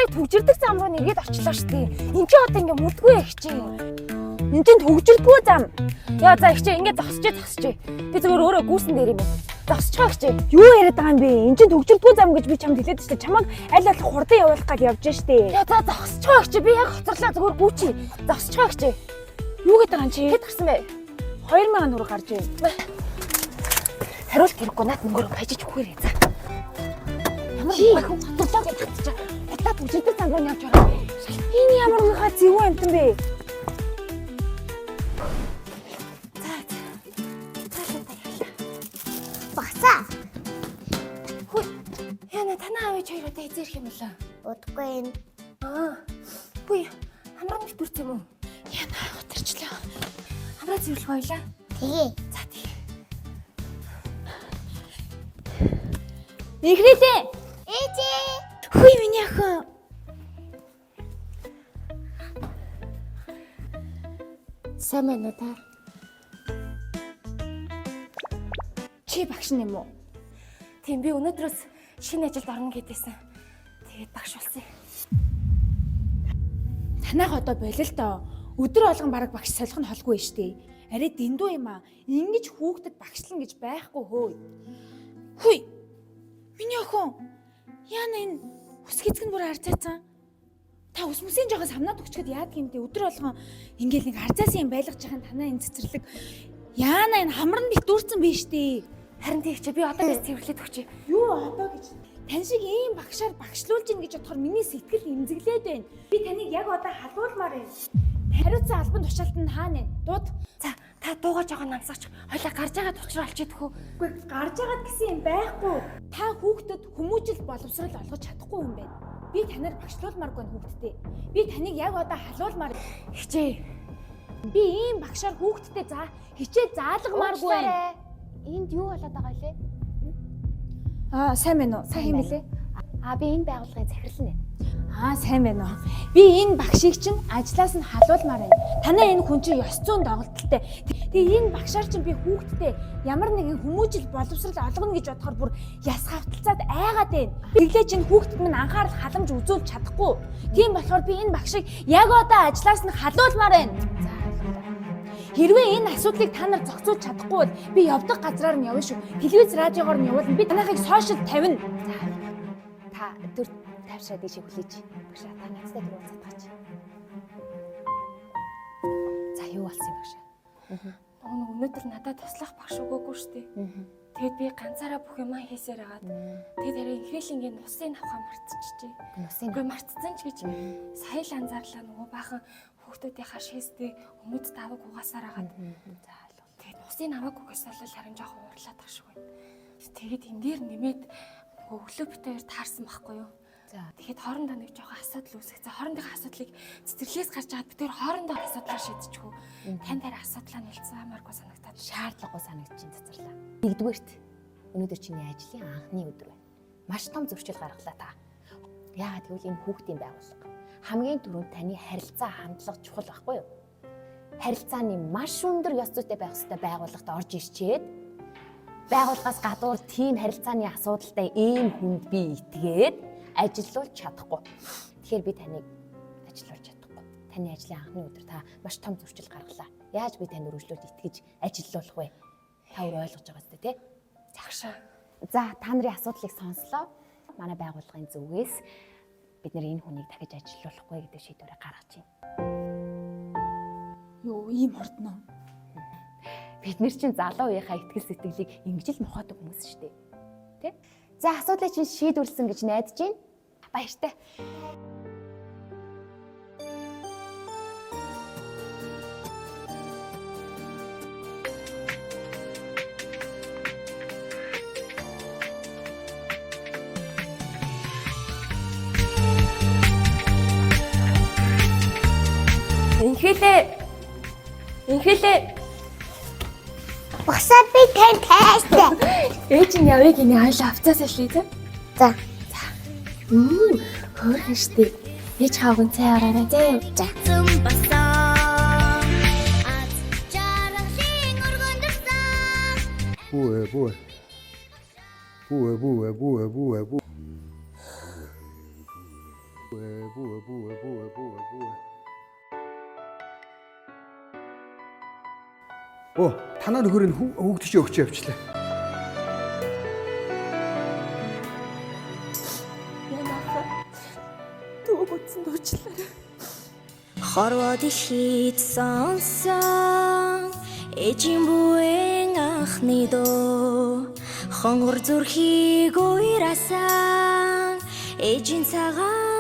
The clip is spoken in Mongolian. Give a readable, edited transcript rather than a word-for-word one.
яг төгжирдэг зам руу нэгээд очлоо штэ. Энд чи одоо ингээ мөрдгүй их чи. Энд чинь төгжирдгүй зам. Яа за их чи ингээ зогсож. Би зөвөр өөрөө гүүсэн дээр юм байна. Зогсчихоо их чи. Юу яриад байгаа юм бэ? Энд чинь төгжирдгүй зам гэж би чамд хэлээд штэ. Чамайг аль болох хурдан явуулах гал явж штэ. Яа за зогсчихоо их чи. Би яг хоцорлоо зөвөр гүүчи. Зогсчихоо их чи. Юу гэдэг юм чи? Хэд гарсан бэ? 2000 төгрөг гарч байна. Хариулт хэрэггүй наад мөнгөөр баяжиж өгөөрэй за. Ямар хүн хоцорлоо гэж бодчих. Хатаа төгжирдэг зам руу явж байгаа. Энэ ямар нэгэн зөв амтан бэ? Танаа аваач хоёроо эзэрх юм лээ. Удахгүй юм. Буй. Хамраа нэвтэрч юм уу? Яна утарчлаа. Хамраа зэвэрлэх байлаа. Тэгээ. За тэгээ. Ихрэдэ. Ээжээ. Хүй миний охин. Сайн байна уу та? Чи багш юм уу? Тийм би өнөөдрөөс шинэ ажилд орно гэдээсэн. Тэгээд багш болсон. Танайх одоо болилтоо. Өдөр болгон бараг багш солих нь холгүй штэ. Арай дэндүү юм аа. Ингиж хүүхдэд багшлан гэж байхгүй хөөе. Хүй. Миний охин. Яна энэ ус хэзгэн бүр арцаацсан. Та ус мүсийн жоохон самнаад өгчгээд яадаг юм бэ? Өдөр болгон ингээл нэг арцаасан юм байлгаж байгаа танаа энэ цэцэрлэг. Яна энэ хамран бит дүүрсэн биш штэ. Харин тийч би одоо гэж цэвэрлээд өгчээ. Юу одоо гэж? Тань шиг ийм багшаар багшлуулж ийн гэж бодохоор миний сэтгэл эмзэглээд байна. Би таныг яг одоо халуулмаар байна. Хариуцсан албан тушаалт нь хаана вэ? Дууд. За та дуугаж байгаа намсаач. Хойлоо гарч байгаа тучраа олчихэд хөө. Үгүй гарч байгаад гэсэн юм байхгүй. Та хүүхдэд хүмүүжил боловсрал олгож чадахгүй юм байна. Би танаар багшлуулмааргүй хүүхдтэй. Би таныг яг одоо халуулмаар. Хичээ. Би ийм багшаар хүүхдтэй за хичээ заалгамааргүй байна. Энд юу болоод байгаа лээ? Сайн байна уу? Сайн юм билээ. Би энэ байгууллагын захирал нэ. Сайн байна уу? Би энэ багшийг чинь ажлаас нь халуулмаар байна. Танаа энэ хүн чинь ёс зүйн доголдолтой. Тэгээ энэ багшаар чинь би хүүхдтэй ямар нэгэн хүмүүжил боловсрал олгоно гэж бодохоор бүр яс хавталцаад айгаад байна. Тэглээ чинь хүүхдэд минь анхаарал халамж үзүүлж чадахгүй. Тийм болохоор би энэ багшийг яг одоо ажлаас нь халуулмаар байна. Хэрвээ энэ асуудлыг та нар зохицуулж чадахгүй бол би явдаг газраар нь явна шүү. Телевиз, радиогоор нь явуулна. Би танайхыг сошиал тавина. Та төр тавшаад ийшээ хүлээж. Багшаа та надтай дөрөв цатгаач. За юу болсон юм багшаа? Өнөөдөр надад туслах багш өгөөгүй шүү дээ. Тэгэд би ганцаараа бүх юмаа хийсээр агаад. Тэгэд харин ихрээлийн нусын авахаа мартчихжээ. Үгүй мартцсан ч гэж сая л анзаарлаа нөгөө баахан хүүхдүүдийнхаа шээстэй өмд даваг угаасаар агаад. За тэгээд нусын аваагүйгээс л харин жоохон уурлаад тах шиг байна. Тэгэд энэ дээр нэмээд нөгөө өглөө битээр таарсан байхгүй юу? За тэгэхэд хоорондоо нэг жоохон асуудал үүсэх. За хоорондын асуудлыг цэцэрлэгээс гарч аваад битээр хоорондоо асуудлаа шийдчихв. Тань дээр асуудлаа нэлцээмээргүй санагтаад шаардлагагүй санагдчихин цацарлаа. Нэгдүгээрт өнөөдөр чиний ажлын анхны өдөр байна. Маш том зөрчил гаргалаа та. Яагаад гэвэл энэ хүүхдийн байгууллага хамгийн түрүүнд таны харилцаа хандлага чухал байхгүй юу? Харилцааны маш өндөр ёс зүйтэй байх ёстой байгууллагад орж ирчээд байгууллагаас гадуур тийм харилцааны асуудалтай ийм хүнд би итгээд ажиллуулж чадахгүй. Тэгэхээр би таныг ажиллуулж чадахгүй. Таны ажлын анхны өдөр та маш том зөрчил гаргалаа. Яаж би танд өргөжлүүлж итгэж ажиллуулах вэ? Та өөр ойлгож байгаа зү тэ? Загшаа. За та нарын асуудлыг сонслоо. Манай байгууллагын зүгээс бид нэр энэ хүнийг дахиж ажиллуулахгүй гэдэг шийдвэрээ гаргаж байна. Юу ийм хурдноо. Бид нэр чинь залуу үеийнхаа итгэл сэтгэлийг ингэж л мохоодог хүмүүс шүү дээ. Тэ? За асуудлыг чинь шийдвэрлсэн гэж найдаж байна. Баяртай. Инхээлээ. Босоо би тань тайстай. Ээж нь явъя гинэ хоёлаа авцаас илээ тэ. За. Хөөрхөн штий. Ээж хаагүй цай ороорой тэ. За. Бүү. Оо, танаа нөхөр нь хүүгд чи өгч явчлаа. Хорвоо дэлхийд сонсон эжийн буэн анхны дөө хонгор зүрхийг уйрасан эжийн цагаан